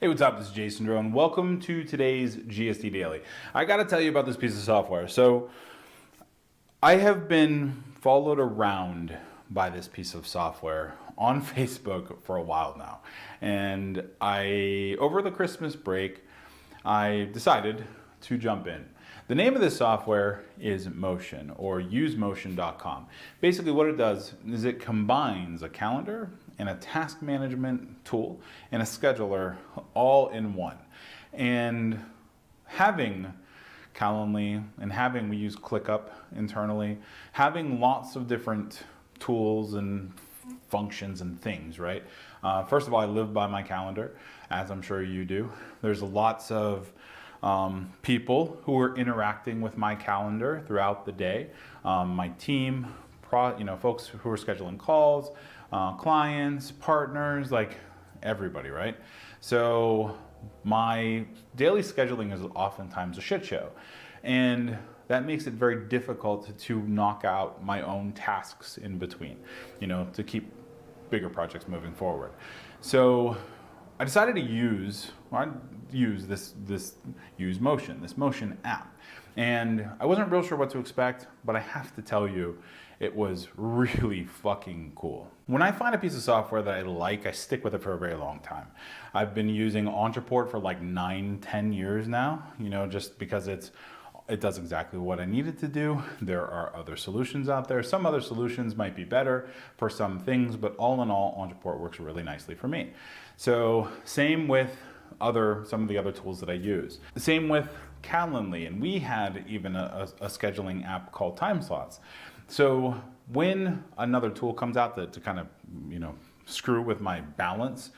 Hey, what's up? This is Jason Drone. Welcome to today's GSD Daily. I got to tell you about this piece of software. So I have been followed around by this piece of software on Facebook for a while now. And over the Christmas break, I decided to jump in. The name of this software is Motion, or usemotion.com. Basically what it does is it combines a calendar and a task management tool and a scheduler all in one. And having Calendly and we use ClickUp internally, having lots of different tools and functions and things, right? First of all, I live by my calendar, as I'm sure you do. There's lots of people who are interacting with my calendar throughout the day. My team, folks who are scheduling calls, clients, partners, like everybody, right? So my daily scheduling is oftentimes a shit show. And that makes it very difficult to knock out my own tasks in between, to keep bigger projects moving forward. So I decided to use this Motion app. And I wasn't real sure what to expect, but I have to tell you, it was really fucking cool. When I find a piece of software that I like, I stick with it for a very long time. I've been using Entreport for like 9-10 years now, just because it does exactly what I need it to do. There are other solutions out there. Some other solutions might be better for some things, but all in all, Entreport works really nicely for me. So same with some of the other tools that I use. Same with Calendly, and we had even a scheduling app called Time Slots. So when another tool comes out to kind of, screw with my balance,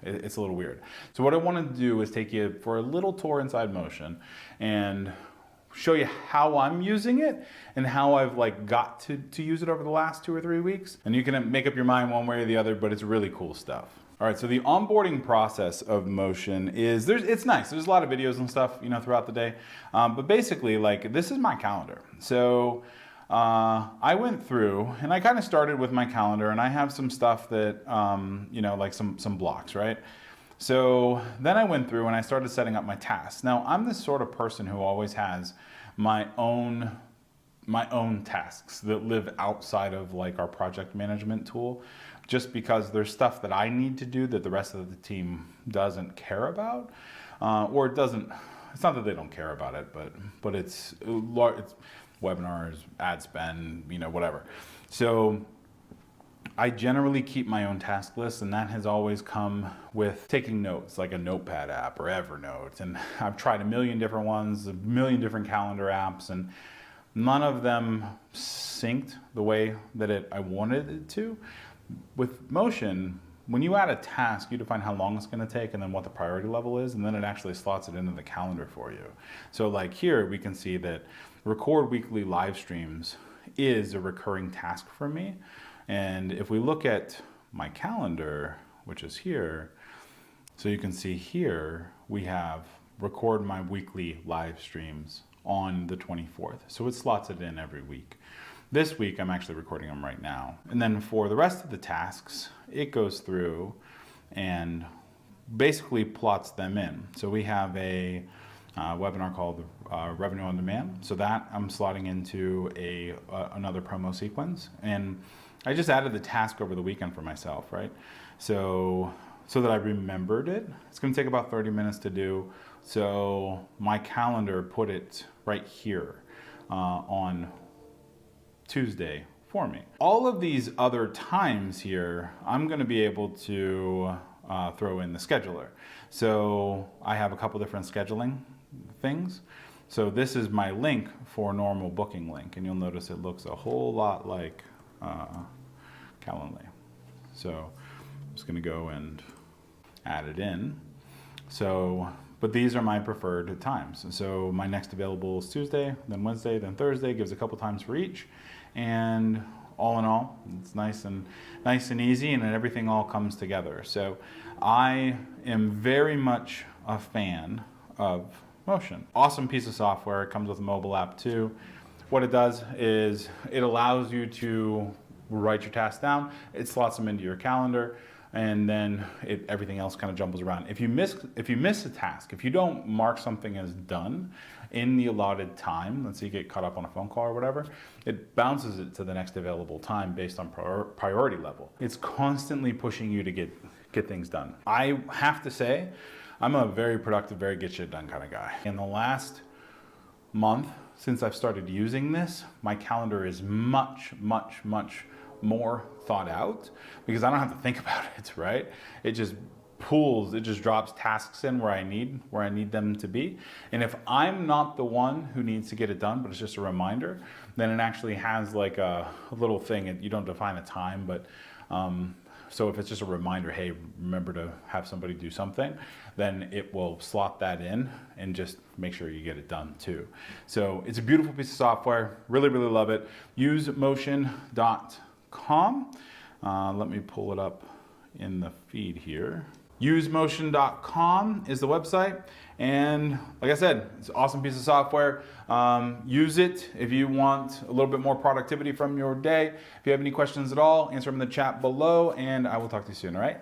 it's a little weird. So what I want to do is take you for a little tour inside Motion and show you how I'm using it and how I've got to use it over the last 2 or 3 weeks. And you can make up your mind one way or the other, but it's really cool stuff. All right, so the onboarding process of Motion it's nice. There's a lot of videos and stuff, throughout the day. But basically, this is my calendar. So I went through and I kind of started with my calendar, and I have some stuff that, some blocks, right? So then I went through and I started setting up my tasks. Now, I'm this sort of person who always has my own tasks that live outside of our project management tool, just because there's stuff that I need to do that the rest of the team doesn't care about, or it's not that they don't care about it, but it's webinars, ad spend, whatever. So I generally keep my own task list, and that has always come with taking notes, like a notepad app or Evernote. And I've tried a million different ones, a million different calendar apps, and none of them synced the way that I wanted it to. With Motion, when you add a task, you define how long it's going to take and then what the priority level is, and then it actually slots it into the calendar for you. So here we can see that record weekly live streams is a recurring task for me. And if we look at my calendar, which is here, so you can see here we have record my weekly live streams on the 24th. So it slots it in every week. This week, I'm actually recording them right now. And then for the rest of the tasks, it goes through and basically plots them in. So we have a webinar called Revenue on Demand. So that I'm slotting into another promo sequence. And I just added the task over the weekend for myself, right? So that I remembered it. It's gonna take about 30 minutes to do. So my calendar put it right here on Tuesday for me. All of these other times here, I'm going to be able to throw in the scheduler. So I have a couple different scheduling things. So this is my link for normal booking link, and you'll notice it looks a whole lot like Calendly. So I'm just going to go and add it in. But these are my preferred times. So my next available is Tuesday, then Wednesday, then Thursday. Gives a couple times for each. And all in all, it's nice and easy, and everything all comes together. So I am very much a fan of Motion. Awesome piece of software. It comes with a mobile app too. What it does is it allows you to write your tasks down. It slots them into your calendar. and then everything else kind of jumbles around. If you miss a task, if you don't mark something as done in the allotted time, let's say you get caught up on a phone call or whatever, it bounces it to the next available time based on priority level. It's constantly pushing you to get things done. I have to say, I'm a very productive, very get shit done kind of guy. In the last month, since I've started using this, my calendar is much, much, much more thought out because I don't have to think about it, right? It just pulls, it just drops tasks in where I need them to be. And if I'm not the one who needs to get it done, but it's just a reminder, then it actually has like a little thing. You don't define a time, but so if it's just a reminder, hey, remember to have somebody do something, then it will slot that in and just make sure you get it done too. So it's a beautiful piece of software. Really, really love it. USEMOTION.com. Let me pull it up in the feed here. USEMOTION.com is the website, and like I said, it's an awesome piece of software. Use it if you want a little bit more productivity from your day. If you have any questions at all, answer them in the chat below, and I will talk to you soon, all right?